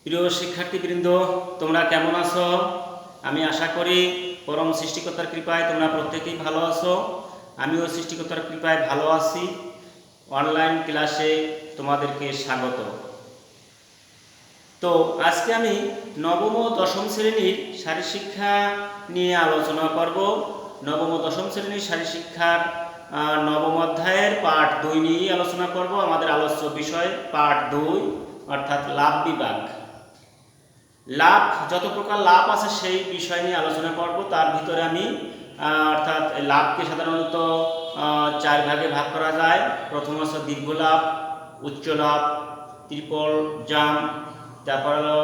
প্রিয় শিক্ষার্থীবৃন্দ, তোমরা কেমন আছো? আমি আশা করি পরম সৃষ্টিকর্তার কৃপায় তোমরা প্রত্যেকেই ভালো আছো। আমিও সৃষ্টিকর্তার কৃপায় ভালো আছি। অনলাইন ক্লাসে তোমাদেরকে স্বাগত। তো আজকে আমি নবম ও দশম শ্রেণীর শারীরশিক্ষা নিয়ে আলোচনা করব। নবম ও দশম শ্রেণীর শারীরশিক্ষার নবম অধ্যায়ের পার্ট 2 নিয়ে আলোচনা করব। আমাদের আলোচ্য বিষয় পার্ট 2, অর্থাৎ লাভ বিভাগ। লাভ, যত প্রকার লাভ আছে সেই বিষয় নিয়ে আলোচনা করব। তার ভিতরে আমি অর্থাৎ লাভকে সাধারণত 4 ভাগে ভাগ করা যায়। প্রথম হচ্ছে দীর্ঘ লাভ, উচ্চ লাভ, ট্রিপল জাম্প, তারপর হলো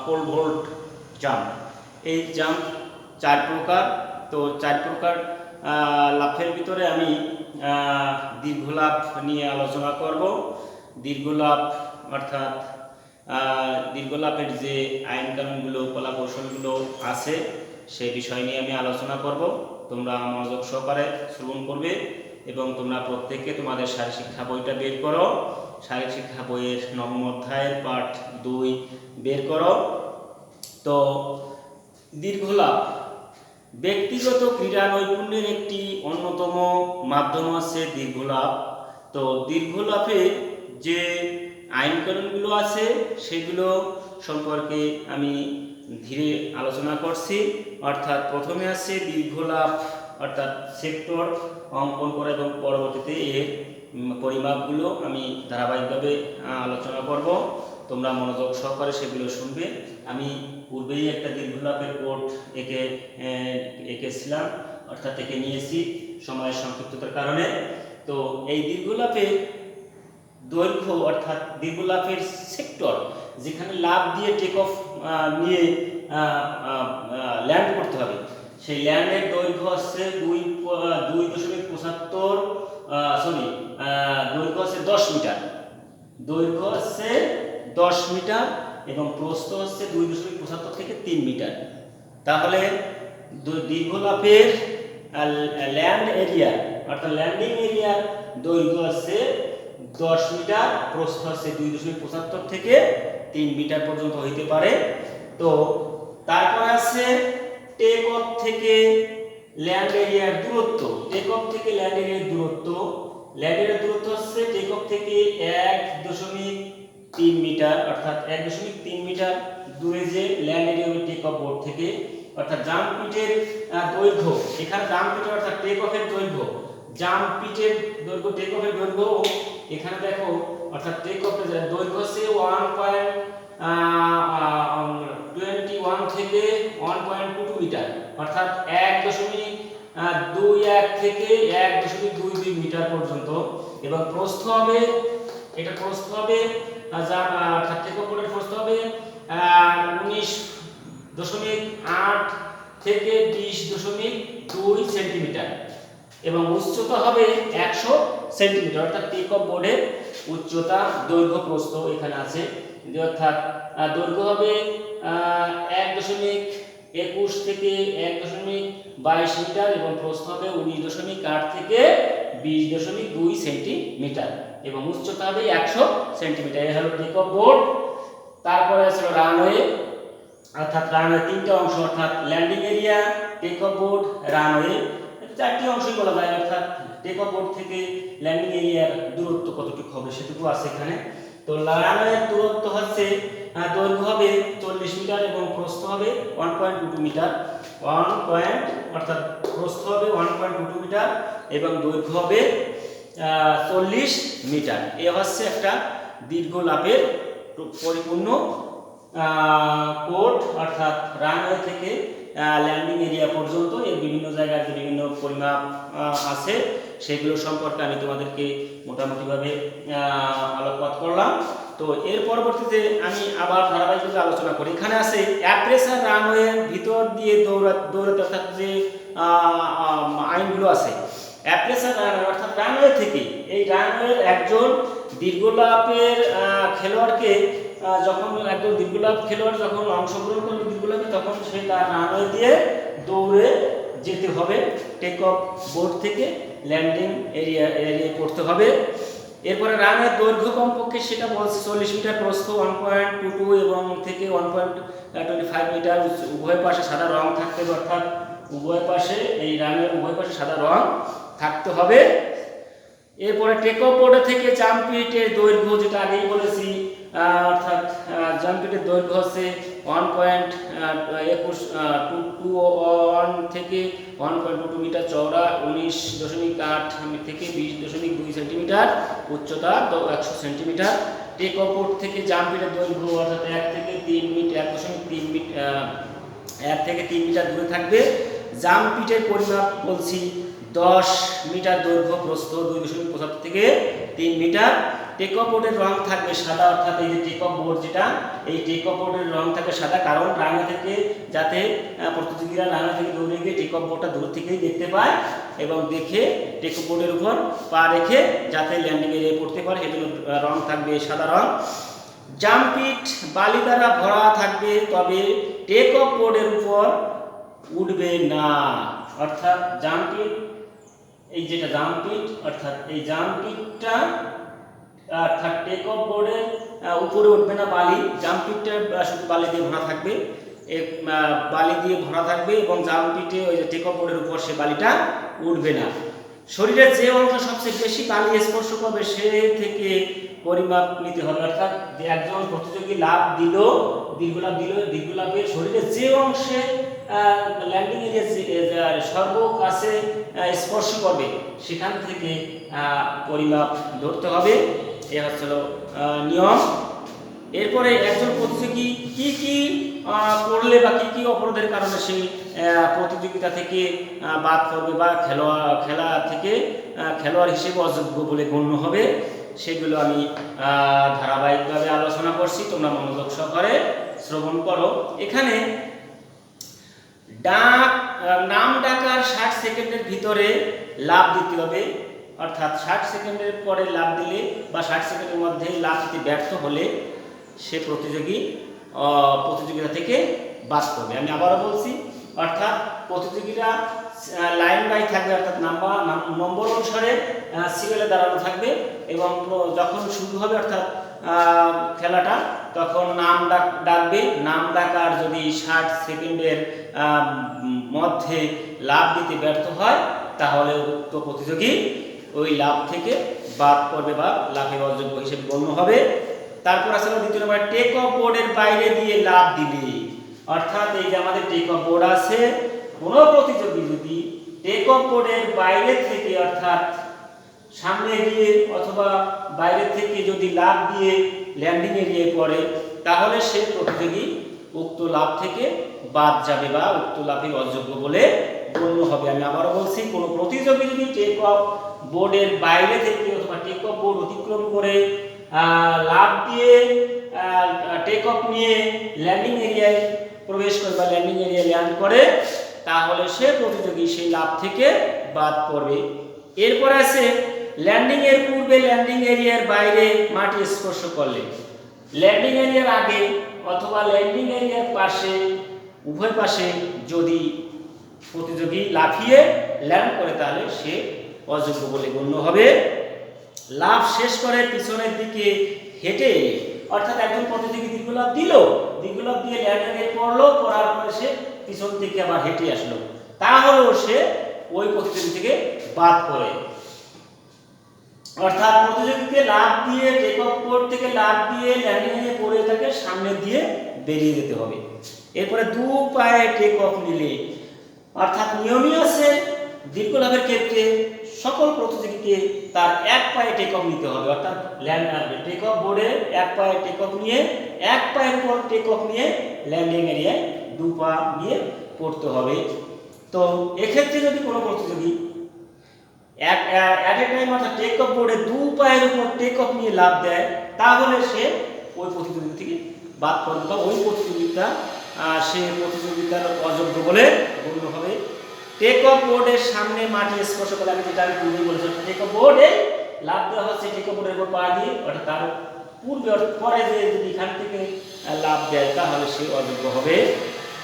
পোল ভোল্ট জাম্প। এই জাম্প 4 প্রকার। তো 4 প্রকার লাভের ভিতরে আমি দীর্ঘ লাভ নিয়ে আলোচনা করব। দীর্ঘ লাভ অর্থাৎ দীর্ঘ লাভের যে আইন কানুনগুলো, কলা কৌশলগুলো আছে সেই বিষয় নিয়ে আমি আলোচনা করব। তোমরা মনোযোগ সহকারে শ্রবণ করবে এবং তোমরা প্রত্যেকে তোমাদের শারীরশিক্ষা বইটা বের করো। শারীরশিক্ষা বইয়ের নবম অধ্যায়ের পার্ট 2 বের করো। তো দীর্ঘ লাভ ব্যক্তিগত ক্রীড়া নৈপুণ্যের একটি অন্যতম মাধ্যম আছে দীর্ঘ লাভ। তো দীর্ঘ লাভে যে আইন কানুনগুলো আছে সেগুলো সম্পর্কে আমি ধীরে আলোচনা করছি। অর্থাৎ প্রথমে আছে দীর্ঘ লাভ অর্থাৎ সেক্টর অঙ্কন করা এবং পরবর্তীতে এর পরিমাপগুলো আমি ধারাবাহিকভাবে আলোচনা করব। তোমরা মনোযোগ সহকারে সেগুলো শুনবে। আমি পূর্বেই একটা দীর্ঘ লাভের কোড এঁকেছিলাম, অর্থাৎ এঁকে নিয়েছি সময়ের সংক্ষিপ্ততার কারণে। তো এই দীর্ঘ লাভের দৈর্ঘ্য অর্থাৎ দীর্ঘ লাভের সেক্টর, যেখানে লাভ দিয়ে টেক অফ নিয়ে ল্যান্ড করতে হবে, সেই ল্যান্ডের দৈর্ঘ্য হচ্ছে 2.75 দৈর্ঘ্য হচ্ছে 10 মিটার। দৈর্ঘ্য হচ্ছে 10 মিটার এবং প্রস্থ হচ্ছে 2.75 থেকে 3 মিটার। তাহলে দীর্ঘ লাভের ল্যান্ড এরিয়া অর্থাৎ ল্যান্ডিং এরিয়ার দৈর্ঘ্য হচ্ছে 10 মিটার, প্রস্থ হচ্ছে 2.75 থেকে 3 মিটার পর্যন্ত হইতে পারে। তো তারপর আছে টেক অফ থেকে ল্যান্ড এরিয়ার দূরত্ব। টেক অফ থেকে ল্যান্ড এরিয়ার দূরত্ব, ল্যান্ড এরিয়ার দূরত্ব হচ্ছে টেক অফ থেকে 1.3 মিটার, অর্থাৎ 1.3 মিটার দূরে যে ল্যান্ড এরিয়া হবে টেক অফ বোর্ড থেকে। অর্থাৎ জাম্প পিটের দৈর্ঘ্য, এখানে জাম্প পিটের অর্থাৎ টেক অফের দৈর্ঘ্য, জাম্প পিটের দৈর্ঘ্য, টেক অফের দৈর্ঘ্য এখানে দেখো, অর্থাৎ টেক অফের দৈর্ঘ্য হচ্ছে 1.21 থেকে 1.22 মিটার, অর্থাৎ 1.21 থেকে 1.22 মিটার পর্যন্ত। এবং প্রস্থ হবে, এটা প্রস্থ হবে অর্থাৎ টেক অফ বোর্ডের প্রস্থ হবে 19.8 থেকে 20.2 সেন্টিমিটার এবং উচ্চতা হবে 100 সেন্টিমিটার। অর্থাৎ টেক অফ বোর্ডের উচ্চতা, দৈর্ঘ্য, প্রস্থ এখানে আছে। অর্থাৎ দৈর্ঘ্য হবে 1.21 থেকে 1.22 মিটার এবং প্রস্থ হবে 19.8 থেকে 20.2 সেন্টিমিটার এবং উচ্চতা হবে 100 সেন্টিমিটার। এই হলো টেক অফ বোর্ড। তারপরে আছে রানওয়ে, অর্থাৎ রানওয়ে 3টা অংশ, অর্থাৎ landing area, take off board, runway, 4টি অংশই বলা যায়। অর্থাৎ টেক অফ বোর্ড থেকে ল্যান্ডিং এরিয়ার দূরত্ব কতটুকু হবে সেটুকু আছে এখানে। তো রানওয়ের দূরত্ব হচ্ছে, দৈর্ঘ্য হবে 40 মিটার এবং প্রস্থ হবে 1.22 মিটার। অর্থাৎ প্রস্থ হবে 1.22 মিটার এবং দৈর্ঘ্য হবে 40 মিটার। এ হচ্ছে একটা দীর্ঘ লাভের পরিপূর্ণ কোড, অর্থাৎ রানওয়ে থেকে ল্যান্ডিং এরিয়া পর্যন্ত এর বিভিন্ন জায়গায় যে বিভিন্ন পরিমাপ আছে সেগুলো সম্পর্কে আমি তোমাদেরকে মোটামুটিভাবে আলোকপাত করলাম। তো এর পরবর্তীতে আমি আবার ধারাবাহিকভাবে আলোচনা করি। এখানে আছে অ্যাপ্রেসার রানওয়ের ভিতর দিয়ে দৌড়াতে, অর্থাৎ যে আইনগুলো আছে। অ্যাপ্রেসার রানওয়ে অর্থাৎ রানওয়ে থেকে, এই রানওয়ের একজন দীর্ঘ লাভের খেলোয়াড়কে যখন একজন দীর্ঘ লাভ খেলোয়াড় যখন অংশগ্রহণ করবে দীর্ঘ লাভে, তখন সে তার রানওয়ে দিয়ে দৌড়ে যেতে হবে। টেক অফ বোর্ড থেকে ল্যান্ডিং এরিয়ায় পড়তে হবে এরপরে রানের দৈর্ঘ্য কমপক্ষে সেটা বলছে 40 মিটার, প্রস্থ 1.22 এবং থেকে 1.25 মিটার, উভয় পাশে সাদা রং থাকতে হবে, অর্থাৎ উভয় পাশে এই রানের উভয় পাশে সাদা রং থাকতে হবে। এরপরে টেকঅফ বোর্ড থেকে জাম্পিটের দৈর্ঘ্য যেটা আগেই বলেছি, অর্থাৎ জাম্পিটের দৈর্ঘ্য হচ্ছে 1.21 থেকে 1.22 মিটার, চওড়া 19.8 থেকে 20.2 সেন্টিমিটার, উচ্চতা 100 সেন্টিমিটার। টেকঅফ বোর্ড থেকে জাম্পিটের দৈর্ঘ্য অর্থাৎ 1 থেকে 3 মিটার 1 থেকে 3 মিটার দূরে থাকবে। জাম্পিটের পরিমাপ বলছি 10 মিটার দৈর্ঘ্য, প্রস্থ 2.75 থেকে 3 মিটার। টেকঅফ বোর্ডের রং থাকবে সাদা, অর্থাৎ এই যে টেকঅফ বোর্ড যেটা, এই টেকঅফ বোর্ডের রং থাকবে সাদা, কারণ রাঙা থেকে যাতে প্রতিযোগীরা রাঙা থেকে দৌড়ে গিয়ে টেকঅফ বোর্ডটা দূর থেকেই দেখতে পায় এবং দেখে টেকঅফ বোর্ডের উপর পা রেখে যাতে ল্যান্ডিং এরিয়ায় পড়তে পারে, সেজন্য রং থাকবে সাদা রং। জাম্পিট বালি দ্বারা ভরা থাকবে, তবে টেকঅফ বোর্ডের উপর উঠবে না, অর্থাৎ জাম্পিট এই যেটা জাম্পিট, অর্থাৎ এই জাম্পিটটা অর্থাৎ টেকঅফ বোর্ডের উপরে উঠবে না বালি, জাম্পিটটা শুধু বালি দিয়ে ভরা থাকবে, বালি দিয়ে ভরা থাকবে এবং জাম্পিটে ওই যে টেকঅফ বোর্ডের উপর সে বালিটা উঠবে না। শরীরের যে অংশ সবচেয়ে বেশি বালি স্পর্শ করবে সে থেকে পরিমাপ নিতে হবে, অর্থাৎ যে একজন প্রতিযোগী লাফ দিল, দীর্ঘলাফের শরীরের যে অংশে ল্যান্ডিং এরিয়া সর্বকাছে স্পর্শ করবে সেখান থেকে পরিমাপ ধরতে হবে। এ হচ্ছিল নিয়ম। এরপরে একজন প্রতিযোগী কি কি করলে বা কি কি অপরাধের কারণে সেই প্রতিযোগিতা থেকে বাদ পড়বে বা খেলা থেকে খেলোয়াড় হিসেবে অযোগ্য বলে গণ্য হবে, সেগুলো আমি ধারাবাহিকভাবে আলোচনা করছি, তোমরা মনোযোগ সহকারে শ্রবণ করো। এখানে নাম ডাকার 60 সেকেন্ডের ভিতরে লাফ দিতে হবে, অর্থাৎ 60 সেকেন্ডের পরে লাফ দিলে বা 60 সেকেন্ডের মধ্যে লাফ দিতে ব্যর্থ হলে সে প্রতিযোগিতা থেকে বাদ পড়বে। আমি আবারও বলছি, অর্থাৎ প্রতিযোগীরা লাইন বাই থাকবে, অর্থাৎ নম্বর অনুসারে সিরিয়ালে দাঁড়ানো থাকবে এবং যখন শুরু হবে অর্থাৎ খেলাটা তখন নাম ডাকবে। নাম ডাকার যদি 60 সেকেন্ডের মধ্যে লাফ দিতে ব্যর্থ হয় তাহলে উক্ত প্রতিযোগী ওই লাফ থেকে বাদ পড়বে বা লাফের অযোগ্য হিসেবে গণ্য হবে। তারপর আছে দ্বিতীয় নম্বর, টেকঅফ বোর্ডের বাইরে দিয়ে লাফ দিলে, অর্থাৎ এই যে আমাদের টেকঅফ বোর্ড আছে, কোনো প্রতিযোগী যদি টেকঅফ বোর্ডের বাইরে থেকে অর্থাৎ সামনে গিয়ে অথবা বাইরে থেকে যদি লাফ দিয়ে ল্যান্ডিং এরিয়ায় পড়ে তাহলে সে প্রতিযোগী উক্ত লাফ থেকে বাদ যাবে বা উক্ত লাফের অযোগ্য বলে গণ্য হবে। আমি আবারও বলছি, কোনো প্রতিযোগী যদি টেকঅফ বোর্ডের বাইরে থেকে অথবা টেকঅফ বোর্ড অতিক্রম করে লাফ দিয়ে টেকঅফ নিয়ে ল্যান্ডিং এরিয়ায় প্রবেশ করে বা ল্যান্ডিং এরিয়ায় ল্যান্ড করে তাহলে সে প্রতিযোগী সেই লাফ থেকে বাদ পড়বে। এরপর আছে ল্যান্ডিং এর পূর্বে ল্যান্ডিং এরিয়ার বাইরে মাটি স্পর্শ করলে, ল্যান্ডিং এরিয়ার আগে অথবা ল্যান্ডিং এরিয়ার পাশে উভয় পাশে যদি প্রতিযোগী লাফিয়ে ল্যান্ড করে তাহলে সে অযোগ্য বলে গণ্য হবে। লাফ শেষ করে পিছনের দিকে হেঁটে, অর্থাৎ একজন প্রতিযোগী দীর্ঘলাফ দিয়ে ল্যান্ডিংয়ে পড়লো, পড়ার পরে সে পিছন থেকে আবার হেঁটে আসলো, তাহলেও সে ওই প্রতিযোগী থেকে বাদ পড়ে। অর্থাৎ প্রতিযোগীকে লাফ দিয়ে টেকঅফ বোর্ড থেকে লাফ দিয়ে ল্যান্ডিংয়ে পড়ে থাকে সামনে দিয়ে বেরিয়ে যেতে হবে। এরপরে 2 পায়ে টেকঅফ নিলে, অর্থাৎ নিয়মই আছে দীর্ঘলাফের ক্ষেত্রে সকল প্রতিযোগীকে তার 1 পায়ে টেকঅফ নিতে হবে, অর্থাৎ টেকঅফ বোর্ডে 1 পায়ে টেকঅফ নিয়ে 1 পায়ের পর টেকঅফ নিয়ে ল্যান্ডিং এরিয়ায় 2 পা নিয়ে পড়তে হবে। তো এক্ষেত্রে যদি কোনো প্রতিযোগী অ্যাট এ টাইম অর্থাৎ টেকঅফ বোর্ডে 2 পায়ের উপর টেকঅফ নিয়ে লাফ দেয় তাহলে সে ওই প্রতিযোগিতা থেকে বাদ পড়বে বা ওই প্রতিযোগিতার অযোগ্য বলে গণ্য হবে। টেকঅফ বোর্ডের সামনে মাটি স্পর্শ করে, আমি যেটা পূর্বেই বলেছিলাম, টেকঅফ বোর্ডে লাফ দেওয়া হচ্ছে টেকঅফ বোর্ডের উপর পা দিয়ে, অর্থাৎ তার পূর্বে পরে যে যদি এখান থেকে লাফ দেয় তাহলে সে অযোগ্য হবে।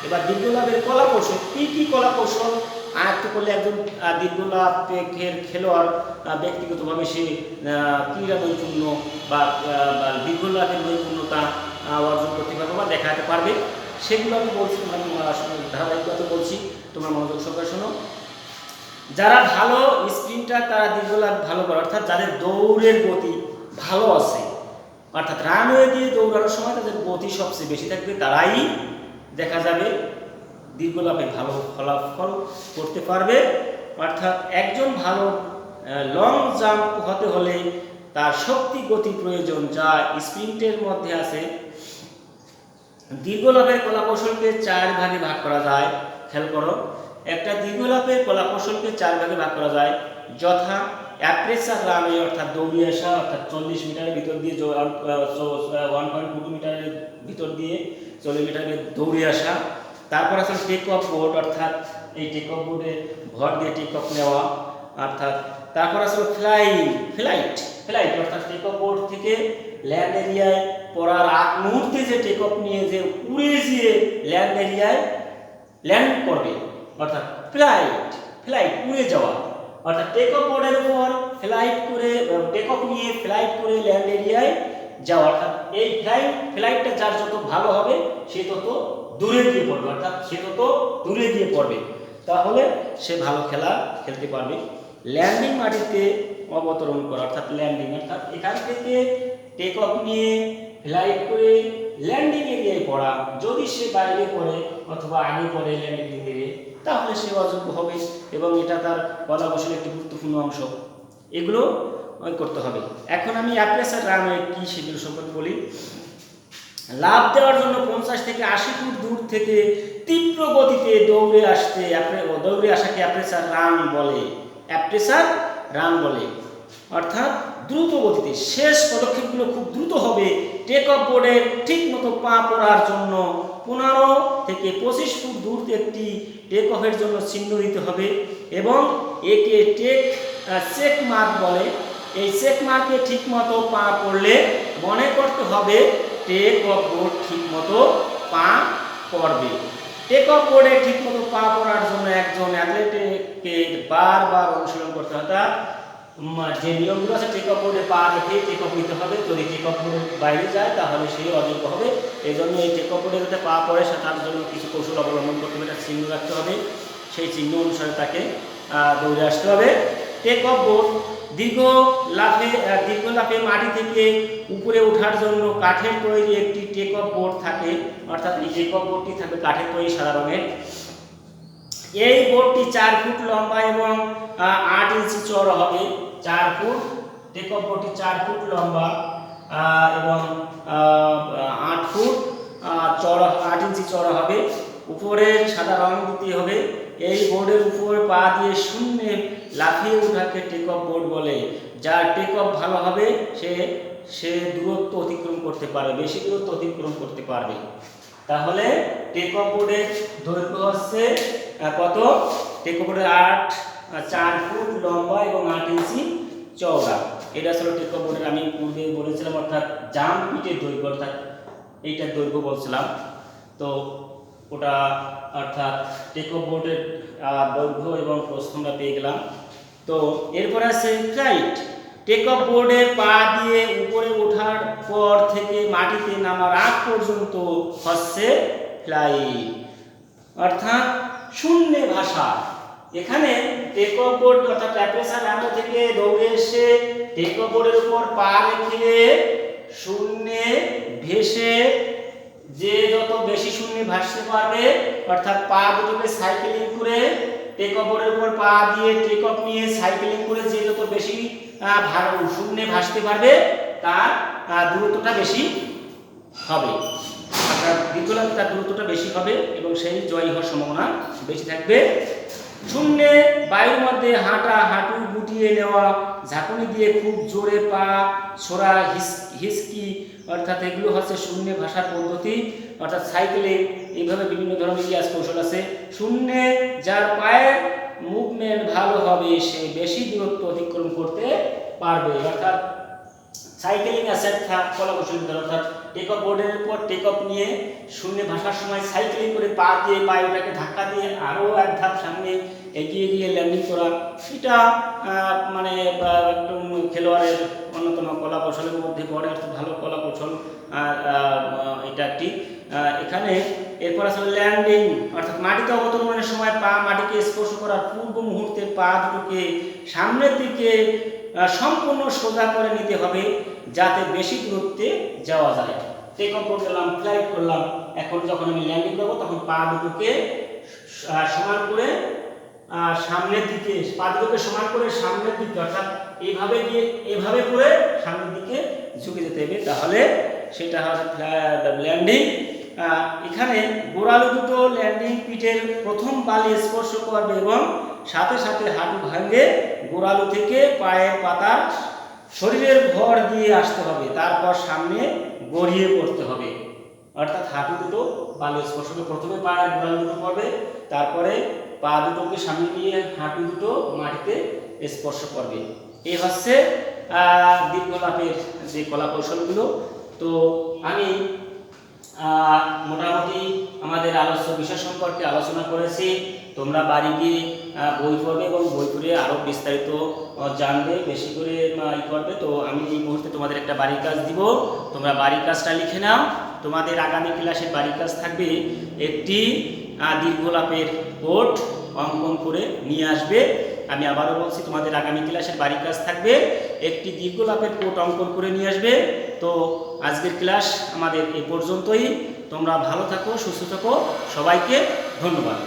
এবার দীর্ঘলাফের কলা কৌশল, কি কি কলা কৌশল আয়ত্ত করলে একজন দীর্ঘলাভের খেলোয়াড় ব্যক্তিগতভাবে সে ক্রীড়া নৈপুণ্য বা দীর্ঘলাভের নৈপুণ্যতা অর্জন করতে পারবে বা দেখাতে পারবে। সেগুলো আমি বলছি, আমি ধারাবাহিকতা বলছি, তোমরা মনোযোগ সহকারে শোনো। যারা ভালো স্প্রিন্টার তারা দীর্ঘলাভ ভালো করে, অর্থাৎ যাদের দৌড়ের গতি ভালো আছে, অর্থাৎ রানওয়ে দিয়ে দৌড়ানোর সময় তাদের গতি সবচেয়ে বেশি থাকবে, তারাই দেখা যাবে দীর্ঘলাভে ভালো ফলাফল করতে পারবে। অর্থাৎ একজন ভালো লং জাম্প হতে হলে তার শক্তি গতি প্রয়োজন, যা স্প্রিন্টের মধ্যে আছে। দীর্ঘলাভের কলাকৌশলকে 4 ভাগে ভাগ করা যায়। খেয়াল করো, একটা দীর্ঘলাভের কলাকৌশলকে 4 ভাগে ভাগ করা যায়, যথা অ্যাপ্রেসার রানওয়ে অর্থাৎ দৌড়ে আসা, অর্থাৎ 40 মিটারের ভিতর দিয়ে 1.2 মিটারের ভিতর দিয়ে 40 মিটারে দৌড়ে আসা। তারপর আছে টেক অফ বোর্ড, অর্থাৎ এই টেক অফ বোর্ডে ভর দিয়ে টেক অফ নেওয়া, অর্থাৎ তারপর আসলে ফ্লাইট অর্থাৎ টেক অফ বোর্ড থেকে ল্যান্ড এরিয়ায় পড়ার আগ মুহূর্তে যে টেক অফ নিয়ে যে উড়ে গিয়ে ল্যান্ড এরিয়ায় ল্যান্ড করবে, অর্থাৎ ফ্লাইট উড়ে যাওয়া। অর্থাৎ টেক অফ বোর্ডের উপর টেক অফ নিয়ে ফ্লাইট করে ল্যান্ড এরিয়ায় যাওয়া। অর্থাৎ এই ফ্লাইটটা যার যত ভালো হবে সে তত দূরে গিয়ে পড়বে, অর্থাৎ সে তত দূরে গিয়ে পড়বে, তাহলে সে ভালো খেলা খেলতে পারবে। ল্যান্ডিং মাটিতে অবতরণ করা, অর্থাৎ ল্যান্ডিং, অর্থাৎ এখান থেকে টেক অফ নিয়ে ফ্লাইট করে ল্যান্ডিং এরিয়ায় পড়া। যদি সে বাইরে পড়ে অথবা আগে পড়ে ল্যান্ডিং এরিয়ায়, তাহলে সে অযোগ্য হবে এবং এটা তার কলাকৌশলের একটি গুরুত্বপূর্ণ অংশ। এগুলো করতে হবে। এখন আমি অ্যাপ্রেসার রানওয়ে কি সেগুলো সম্পর্কে বলি। লাভ দেওয়ার জন্য 50 থেকে 80 ফুট দূর থেকে তীব্র গতিতে দৌড়ে আসাকে অ্যাপ্রেসার রান বলে। অর্থাৎ দ্রুত গতিতে শেষ পদক্ষেপগুলো খুব দ্রুত হবে। টেক অফ বোর্ডের ঠিক মতো পা পড়ার জন্য 15 থেকে 25 ফুট দূর একটি টেক অফের জন্য চিহ্ন দিতে হবে এবং একে চেক মার্ক বলে। এই চেক মার্কে ঠিক মতো পা পড়লে মনে করতে হবে টেক অফ বোর্ড ঠিক মতো পা পড়বে। টেক অফ বোর্ডে ঠিক মতো পা পড়ার জন্য একজন অ্যাথলেটকে বারবার অনুশীলন করতে হবে। যে নিয়মগুলো আছে, টেক অফ বোর্ডে পা রেখে টেক অফ নিতে হবে। যদি টেক অফ বোর্ডের বাইরে যায় তাহলে সেই অযোগ্য হবে। এই জন্য এই টেক অফ বোর্ডে যাতে পা পড়ে তার জন্য কিছু কৌশল অবলম্বন করতে হবে, একটা চিহ্ন রাখতে হবে। সেই চিহ্ন অনুসারে তাকে দৌড়ে আসতে হবে। টেক অফ বোর্ড দীর্ঘ লাফে মাটি থেকে উপরে ওঠার জন্য কাঠের তৈরি একটি টেক অফ বোর্ড থাকে, অর্থাৎ এই টেক অফ বোর্ডটি থাকবে কাঠের তৈরি সাদা রঙের। এই বোর্ডটি 4 ফুট লম্বা এবং 8 ইঞ্চি চওড়া হবে। 4 ফুট টেক অফ বোর্ডটি 4 ফুট লম্বা এবং 8 ফুট চওড়া, 8 ইঞ্চি চওড়া হবে। উপরে সাদা রং দিতে হবে। এই বোর্ডের উপর পা দিয়ে শূন্যে লাফিয়ে ওঠাকে টেক অফ বোর্ড বলে। যার টেক অফ ভালো হবে সে দূরত্ব অতিক্রম করতে পারবে, বেশি দূরত্ব অতিক্রম করতে পারবে। তাহলে টেক অফ বোর্ডের দৈর্ঘ্য হচ্ছে কত? টেক অফ বোর্ডের 4 ফুট লম্বা এবং 8 ইঞ্চি চওড়া। এটা আসলে টেক অফ বোর্ডের আমি পূর্বে বলেছিলাম, অর্থাৎ জাম্প পিটের দৈর্ঘ্য, অর্থাৎ এইটার দৈর্ঘ্য বলছিলাম। তো ওটা অর্থাৎ টেক অফ বোর্ডের দৈর্ঘ্য এবং প্রস্থ আমরা পেয়ে গেলাম। তো এরপর আছে ফ্লাইট। টেক অফ বোর্ডে পা দিয়ে উপরে ওঠার পর থেকে মাটিতে নামার আগ পর্যন্ত হচ্ছে ফ্লাইট, অর্থাৎ শূন্যে ভাসা। এখানে টেক অফ বোর্ড অর্থাৎ অ্যাপ্রেসার রানওয়ে থেকে দৌড়ে এসে টেক অফ বোর্ডের উপর পা রেখে শূন্যে ভেসে যে যত বেশি শূন্যে ভাসতে পারবে, অর্থাৎ পা দুটোকে সাইকেলিং করে টেক অফ বোর্ডের উপর পা দিয়ে টেক অফ নিয়ে সাইকেলিং করে যে যত বেশি শূন্যে ভাসতে পারবে তার দূরত্বটা বেশি হবে, অর্থাৎ দীর্ঘলাভে তার দূরত্বটা বেশি হবে এবং সেই জয়ী হওয়ার সম্ভাবনা বেশি থাকবে। শূন্যে বায়ুর মধ্যে হাঁটা, হাঁটু গুটিয়ে নেওয়া, ঝাঁকুনি দিয়ে খুব জোরে পা ছোড়া, হিসকি, অর্থাৎ এগুলো হচ্ছে শূন্যে ভাষার পদ্ধতি, অর্থাৎ সাইকেলিং। এইভাবে বিভিন্ন ধরনের ইতিহাস কৌশল আছে। শূন্যে যার পায়ের মুভমেন্ট ভালো হবে সে বেশি দূরত্ব অতিক্রম করতে পারবে, অর্থাৎ সাইকেলিং অ্যাসেট কলা কৌশল বিদ্যা অর্থাৎ টেক অফ বোর্ডের উপর টেক অফ নিয়ে শূন্যে ভাসার সময় সাইকেলিং করে পা দিয়ে পায়েটাকে ধাক্কা দিয়ে আরও এক ধাপ সামনে এগিয়ে গিয়ে ল্যান্ডিং করা, এটা মানে একদম খেলোয়াড়ের অন্যতম কলা কৌশলের মধ্যে পড়ে, অর্থাৎ ভালো কলা কৌশল এটা একটি। এখানে এরপর আসলে ল্যান্ডিং অর্থাৎ মাটিতে অবতরণের সময় পা মাটিকে স্পর্শ করার পূর্ব মুহূর্তে পা দুটোকে সামনের দিকে সম্পূর্ণ সোজা করে নিতে হবে যাতে বেশি দূরত্বে যাওয়া যায়। টেক অফ করলাম, ফ্লাইট করলাম, এখন যখন আমি ল্যান্ডিং করবো তখন পা দুটোকে সমান করে সামনের দিকে, পা দুটোকে সমান করে সামনের দিকে অর্থাৎ এইভাবে গিয়ে এভাবে করে সামনের দিকে ঝুঁকে যেতে হবে, তাহলে সেটা হচ্ছে ল্যান্ডিং। এখানে গোড়ালু দুটো ল্যান্ডিং পিঠের প্রথম বালি স্পর্শ করবে এবং সাথে সাথে হাঁটু ভাঙে গোড়ালু থেকে পায়ের পাতা শরীরের ভর দিয়ে আসতে হবে, তারপর সামনে গড়িয়ে পড়তে হবে। অর্থাৎ হাঁটু দুটো বালি স্পর্শ করে প্রথমে পায়ের গোড়ালু দুটো পড়বে, তারপরে পা দুটোকে সামনে নিয়ে হাঁটু দুটো মাটিতে স্পর্শ করবে। এই হচ্ছে দীর্ঘলাপের যে কলা কৌশলগুলো। তো আমি মোটামুটি আমাদের আলোচ্য বিষয় সম্পর্কে আলোচনা করেছি। তোমরা বাড়ি গিয়ে বই পড়বে এবং বই পড়ে আরও বিস্তারিত জানবে, বেশি করে করবে। তো আমি এই মুহূর্তে তোমাদের একটা বাড়ির কাজ দিব, তোমরা বাড়ির কাজটা লিখে নাও। তোমাদের আগামী ক্লাসের বাড়ির কাজ থাকবে একটি দীর্ঘলাপের কোড অঙ্কন করে নিয়ে আসবে। আমি আবারও বলছি, তোমাদের আগামী ক্লাসের বাড়ির কাজ থাকবে একটি দীর্ঘলাপের কোড অঙ্কন করে নিয়ে আসবে। তো আজকের ক্লাস আমাদের এ পর্যন্তই। তোমরা ভালো থাকো, সুস্থ থাকো, সবাইকে ধন্যবাদ।